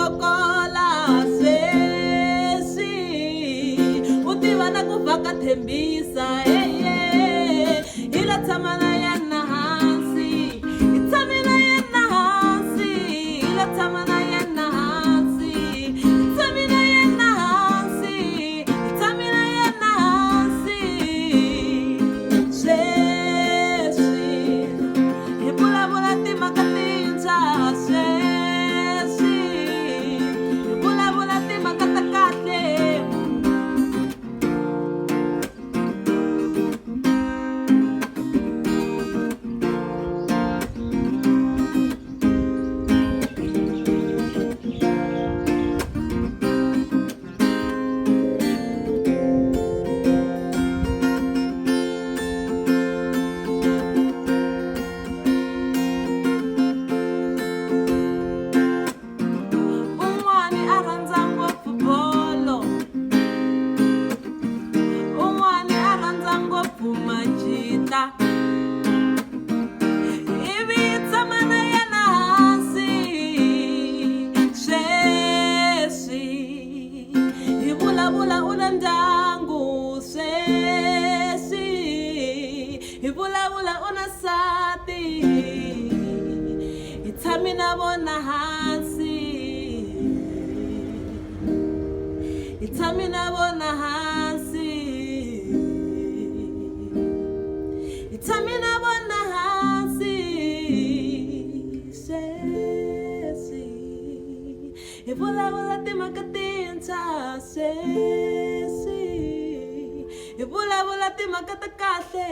sokola sweswi u tiva na ku vaka thembisa hi la tshama na yena hansi hi tshame na yena hansi hi la tshama na yena hansi hi tshame na yena hansi hi tshame na yena hansi sweswi hi vulavula timhaka tintshwa sweswi hi vulavula timhaka ta kahle un'wani a rhandza ngopfu bolo un'wani a rhandza ngopfu majita ivi hi tshama na yena hansi sweswi hi vulavula u na ndyangu sweswi hi vulavula u na nsati hi tshame na vona hansi hi tshame na vona hansi hi tshame na vona hansi sweswi hi vulavula timhaka tintshwa sweswi hi vulavula timhaka ta kahle